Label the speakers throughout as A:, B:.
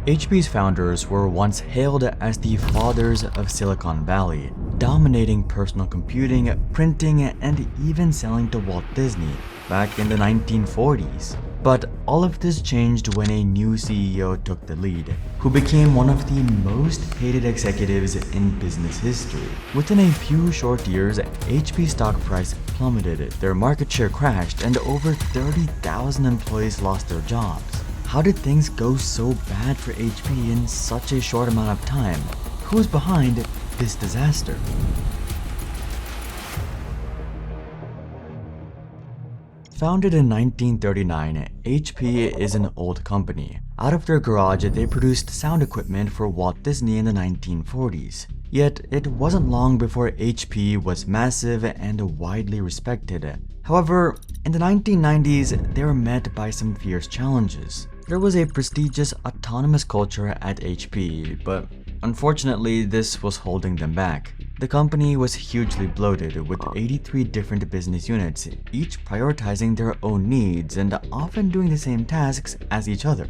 A: HP's founders were once hailed as the fathers of Silicon Valley, dominating personal computing, printing, and even selling to Walt Disney back in the 1940s. But all of this changed when a new CEO took the lead, who became one of the most hated executives in business history. Within a few short years, HP stock price plummeted, their market share crashed, and over 30,000 employees lost their jobs. How did things go so bad for HP in such a short amount of time? Who's behind this disaster? Founded in 1939, HP is an old company. Out of their garage, they produced sound equipment for Walt Disney in the 1940s. Yet, it wasn't long before HP was massive and widely respected. However, in the 1990s, they were met by some fierce challenges. There was a prestigious autonomous culture at HP, but unfortunately, this was holding them back. The company was hugely bloated, with 83 different business units, each prioritizing their own needs and often doing the same tasks as each other.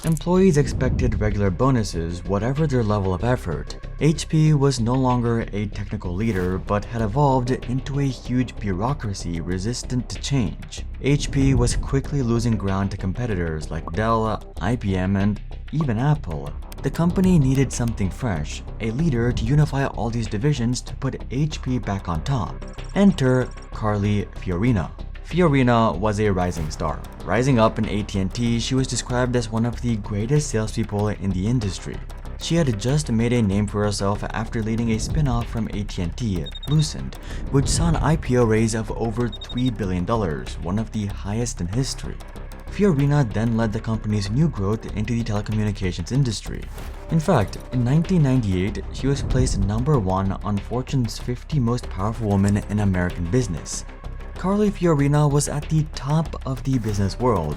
A: Employees expected regular bonuses, whatever their level of effort. HP was no longer a technical leader, but had evolved into a huge bureaucracy resistant to change. HP was quickly losing ground to competitors like Dell, IBM, and even Apple. The company needed something fresh, a leader to unify all these divisions to put HP back on top. Enter Carly Fiorina. Fiorina was a rising star. Rising up in AT&T, she was described as one of the greatest salespeople in the industry. She had just made a name for herself after leading a spin-off from AT&T, Lucent, which saw an IPO raise of over $3 billion, one of the highest in history. Fiorina then led the company's new growth into the telecommunications industry. In fact, in 1998, she was placed #1 on Fortune's 50 most powerful women in American business. Carly Fiorina was at the top of the business world.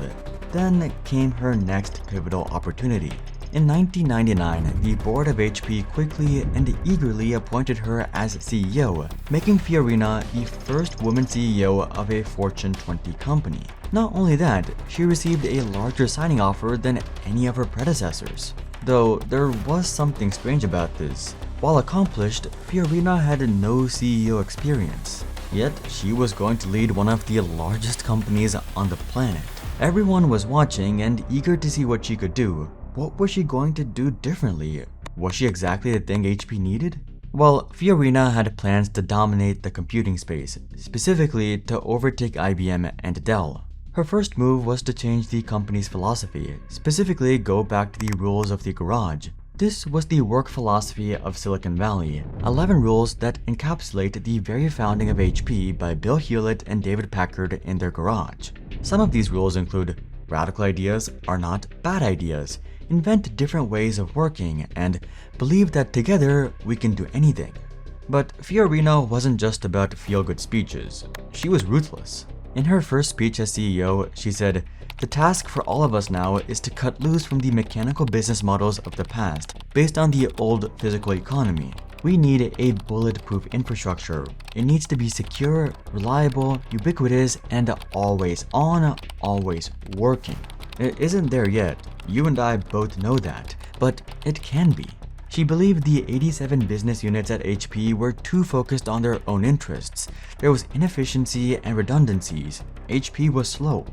A: Then came her next pivotal opportunity. In 1999, the board of HP quickly and eagerly appointed her as CEO, making Fiorina the first woman CEO of a Fortune 20 company. Not only that, she received a larger signing offer than any of her predecessors. Though there was something strange about this. While accomplished, Fiorina had no CEO experience. Yet, she was going to lead one of the largest companies on the planet. Everyone was watching and eager to see what she could do. What was she going to do differently? Was she exactly the thing HP needed? Well, Fiorina had plans to dominate the computing space, specifically to overtake IBM and Dell. Her first move was to change the company's philosophy, specifically go back to the rules of the garage. This was the work philosophy of Silicon Valley, 11 rules that encapsulate the very founding of HP by Bill Hewlett and David Packard in their garage. Some of these rules include radical ideas are not bad ideas, invent different ways of working, and believe that together we can do anything. But Fiorina wasn't just about feel-good speeches. She was ruthless. In her first speech as CEO, she said, "The task for all of us now is to cut loose from the mechanical business models of the past, based on the old physical economy. We need a bulletproof infrastructure. It needs to be secure, reliable, ubiquitous, and always on, always working." It isn't there yet. You and I both know that, but it can be. She believed the 87 business units at HP were too focused on their own interests. There was inefficiency and redundancies. HP was slow.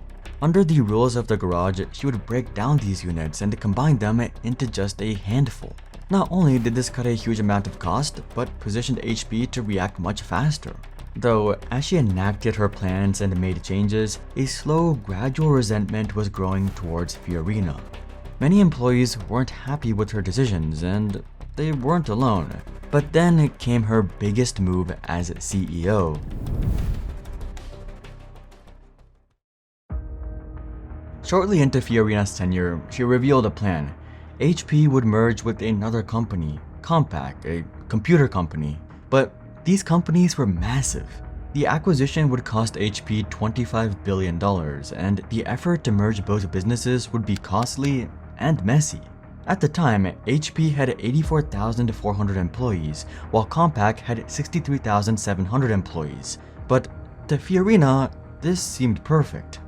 A: Under the rules of the garage, she would break down these units and combine them into just a handful. Not only did this cut a huge amount of cost, but positioned HP to react much faster. Though, as she enacted her plans and made changes, a slow, gradual resentment was growing towards Fiorina. Many employees weren't happy with her decisions, and they weren't alone. But then came her biggest move as CEO. Shortly into Fiorina's tenure, she revealed a plan. HP would merge with another company, Compaq, a computer company. But these companies were massive. The acquisition would cost HP $25 billion, and the effort to merge both businesses would be costly and messy. At the time, HP had 84,400 employees, while Compaq had 63,700 employees. But to Fiorina, this seemed perfect.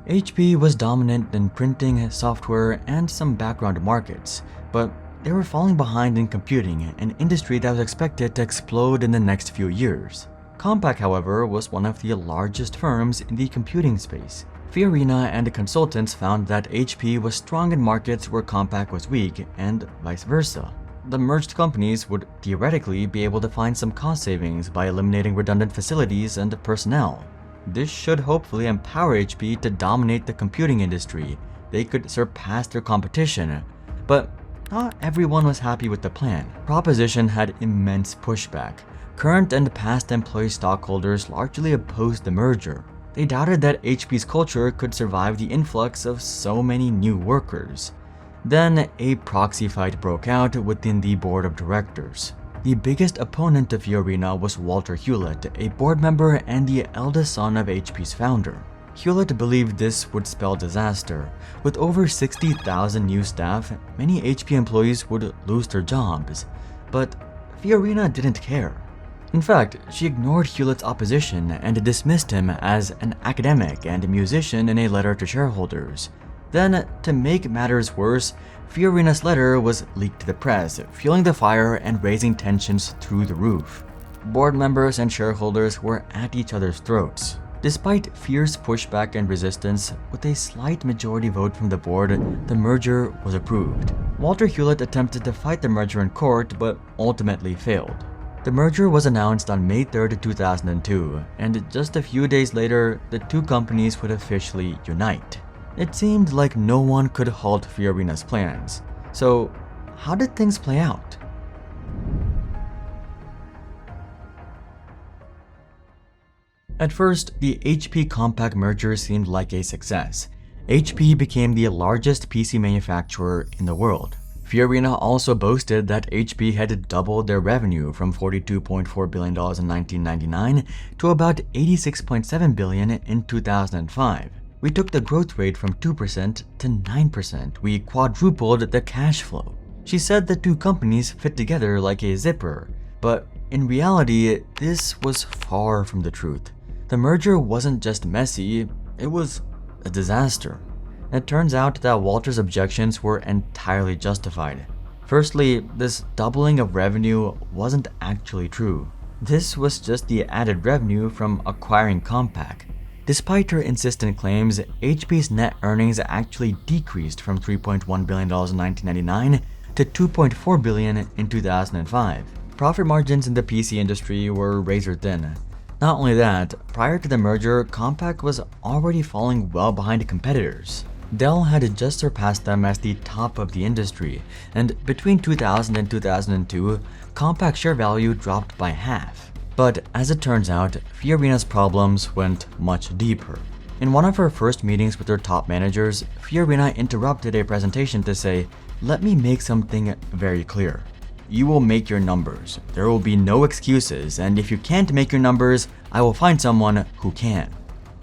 A: HP was dominant in printing, software, and some background markets, but they were falling behind in computing, an industry that was expected to explode in the next few years. Compaq, however, was one of the largest firms in the computing space. Fiorina and the consultants found that HP was strong in markets where Compaq was weak, and vice versa. The merged companies would theoretically be able to find some cost savings by eliminating redundant facilities and personnel. This should hopefully empower HP to dominate the computing industry. They could surpass their competition, but not everyone was happy with the plan. Proposition had immense pushback. Current and past employee stockholders largely opposed the merger. They doubted that HP's culture could survive the influx of so many new workers. Then a proxy fight broke out within the board of directors. The biggest opponent of Fiorina was Walter Hewlett, a board member and the eldest son of HP's founder. Hewlett believed this would spell disaster. With over 60,000 new staff, many HP employees would lose their jobs. But Fiorina didn't care. In fact, she ignored Hewlett's opposition and dismissed him as an academic and a musician in a letter to shareholders. Then, to make matters worse, Fiorina's letter was leaked to the press, fueling the fire and raising tensions through the roof. Board members and shareholders were at each other's throats. Despite fierce pushback and resistance, with a slight majority vote from the board, the merger was approved. Walter Hewlett attempted to fight the merger in court, but ultimately failed. The merger was announced on May 3, 2002, and just a few days later, the two companies would officially unite. It seemed like no one could halt Fiorina's plans. So, how did things play out? At first, the HP Compaq merger seemed like a success. HP became the largest PC manufacturer in the world. Fiorina also boasted that HP had doubled their revenue from $42.4 billion in 1999 to about $86.7 billion in 2005. We took the growth rate from 2% to 9%. We quadrupled the cash flow. She said the two companies fit together like a zipper, but in reality, this was far from the truth. The merger wasn't just messy, it was a disaster. It turns out that Walter's objections were entirely justified. Firstly, this doubling of revenue wasn't actually true. This was just the added revenue from acquiring Compaq. Despite her insistent claims, HP's net earnings actually decreased from $3.1 billion in 1999 to $2.4 billion in 2005. Profit margins in the PC industry were razor thin. Not only that, prior to the merger, Compaq was already falling well behind competitors. Dell had just surpassed them as the top of the industry, and between 2000 and 2002, Compaq's share value dropped by half. But as it turns out, Fiorina's problems went much deeper. In one of her first meetings with her top managers, Fiorina interrupted a presentation to say, "Let me make something very clear. You will make your numbers. There will be no excuses, and if you can't make your numbers, I will find someone who can."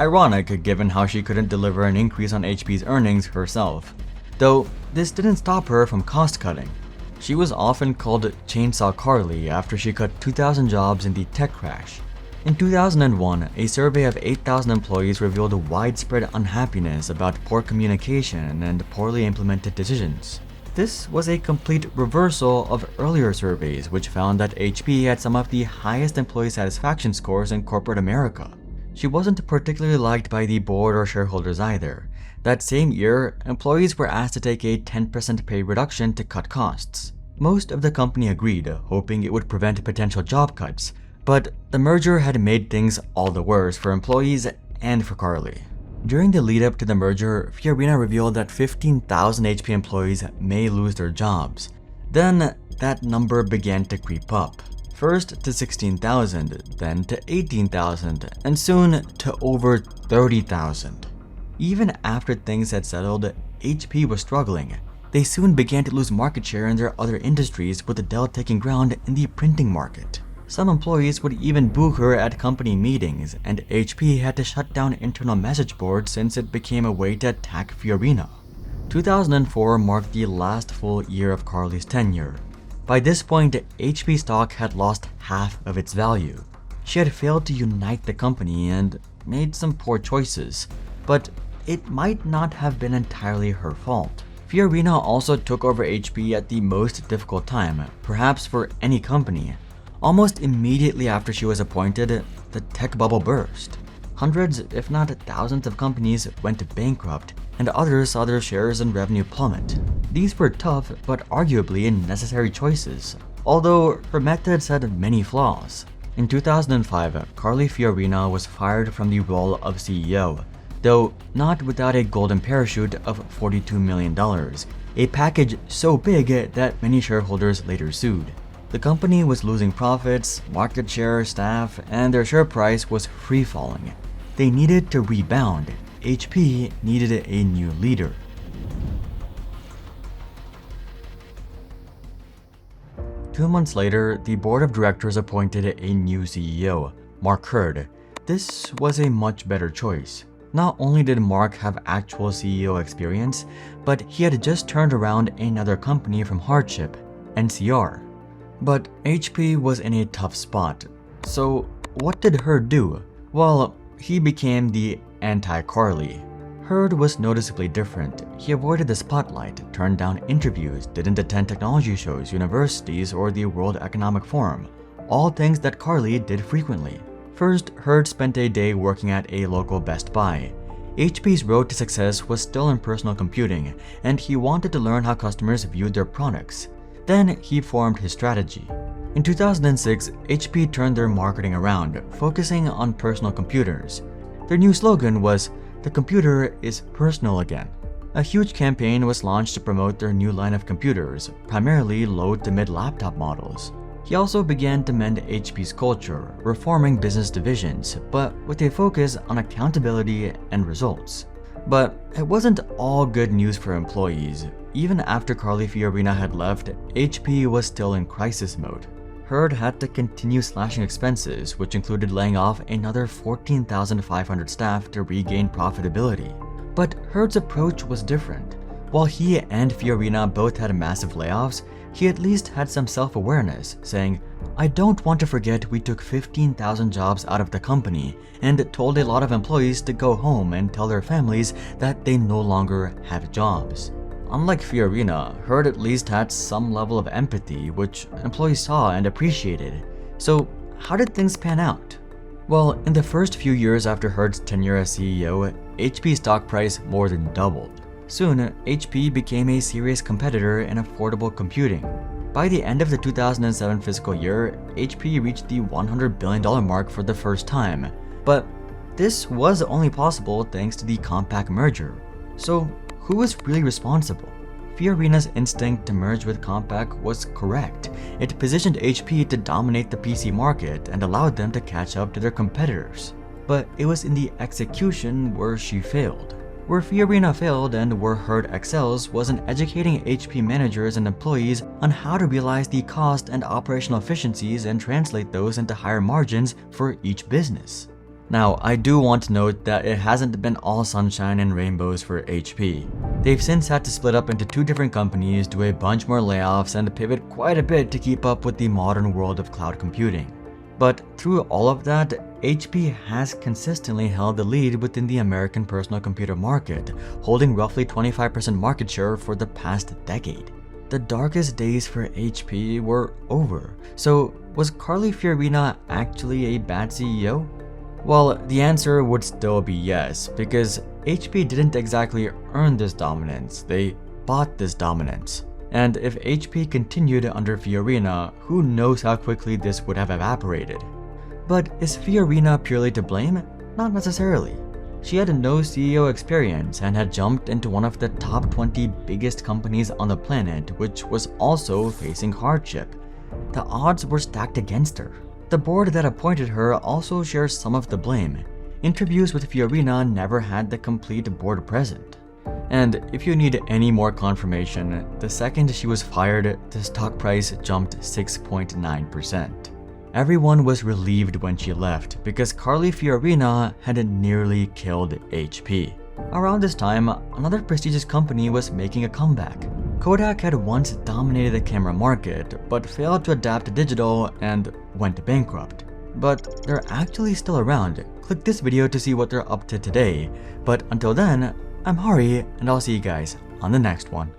A: Ironic given how she couldn't deliver an increase on HP's earnings herself. Though this didn't stop her from cost cutting. She was often called Chainsaw Carly after she cut 2,000 jobs in the tech crash. In 2001, a survey of 8,000 employees revealed widespread unhappiness about poor communication and poorly implemented decisions. This was a complete reversal of earlier surveys, which found that HP had some of the highest employee satisfaction scores in corporate America. She wasn't particularly liked by the board or shareholders either. That same year, employees were asked to take a 10% pay reduction to cut costs. Most of the company agreed, hoping it would prevent potential job cuts, but the merger had made things all the worse for employees and for Carly. During the lead-up to the merger, Fiorina revealed that 15,000 HP employees may lose their jobs. Then, that number began to creep up. First to 16,000, then to 18,000, and soon to over 30,000. Even after things had settled, HP was struggling. They soon began to lose market share in their other industries, with Dell taking ground in the printing market. Some employees would even boo her at company meetings, and HP had to shut down internal message boards since it became a way to attack Fiorina. 2004 marked the last full year of Carly's tenure. By this point, HP stock had lost half of its value. She had failed to unite the company and made some poor choices. But it might not have been entirely her fault. Fiorina also took over HP at the most difficult time, perhaps for any company. Almost immediately after she was appointed, the tech bubble burst. Hundreds, if not thousands of companies went bankrupt, and others saw their shares and revenue plummet. These were tough but arguably necessary choices, although her methods had many flaws. In 2005, Carly Fiorina was fired from the role of CEO, though not without a golden parachute of $42 million, a package so big that many shareholders later sued. The company was losing profits, market share, staff, and their share price was free-falling. They needed to rebound. HP needed a new leader. Two months later, the board of directors appointed a new CEO, Mark Hurd. This was a much better choice. Not only did Mark have actual CEO experience, but he had just turned around another company from hardship, NCR. But HP was in a tough spot. So what did Hurd do? Well, he became the anti-Carly. Hurd was noticeably different. He avoided the spotlight, turned down interviews, didn't attend technology shows, universities, or the World Economic Forum. All things that Carly did frequently. First, Hurd spent a day working at a local Best Buy. HP's road to success was still in personal computing, and he wanted to learn how customers viewed their products. Then he formed his strategy. In 2006, HP turned their marketing around, focusing on personal computers. Their new slogan was, "The computer is personal again." A huge campaign was launched to promote their new line of computers, primarily low to mid laptop models. He also began to mend HP's culture, reforming business divisions, but with a focus on accountability and results. But it wasn't all good news for employees. Even after Carly Fiorina had left, HP was still in crisis mode. Hurd had to continue slashing expenses, which included laying off another 14,500 staff to regain profitability. But Hurd's approach was different. While he and Fiorina both had massive layoffs, he at least had some self-awareness, saying, "I don't want to forget we took 15,000 jobs out of the company and told a lot of employees to go home and tell their families that they no longer have jobs." Unlike Fiorina, Hurd at least had some level of empathy, which employees saw and appreciated. So how did things pan out? Well, in the first few years after Hurd's tenure as CEO, HP's stock price more than doubled. Soon, HP became a serious competitor in affordable computing. By the end of the 2007 fiscal year, HP reached the $100 billion mark for the first time. But this was only possible thanks to the Compaq merger. So who was really responsible? Fiorina's instinct to merge with Compaq was correct. It positioned HP to dominate the PC market and allowed them to catch up to their competitors. But it was in the execution where she failed. Where Fiorina failed and where Hurd excels was in educating HP managers and employees on how to realize the cost and operational efficiencies and translate those into higher margins for each business. Now, I do want to note that it hasn't been all sunshine and rainbows for HP. They've since had to split up into two different companies, do a bunch more layoffs, and pivot quite a bit to keep up with the modern world of cloud computing. But through all of that, HP has consistently held the lead within the American personal computer market, holding roughly 25% market share for the past decade. The darkest days for HP were over. So was Carly Fiorina actually a bad CEO? Well, the answer would still be yes, because HP didn't exactly earn this dominance, they bought this dominance. And if HP continued under Fiorina, who knows how quickly this would have evaporated. But is Fiorina purely to blame? Not necessarily. She had no CEO experience and had jumped into one of the top 20 biggest companies on the planet, which was also facing hardship. The odds were stacked against her. The board that appointed her also shares some of the blame. Interviews with Fiorina never had the complete board present. And if you need any more confirmation, the second she was fired, the stock price jumped 6.9%. Everyone was relieved when she left because Carly Fiorina had nearly killed HP. Around this time, another prestigious company was making a comeback. Kodak had once dominated the camera market, but failed to adapt to digital and went bankrupt. but they're actually still around. Click this video to see what they're up to today. But until then, I'm Hari, and I'll see you guys on the next one.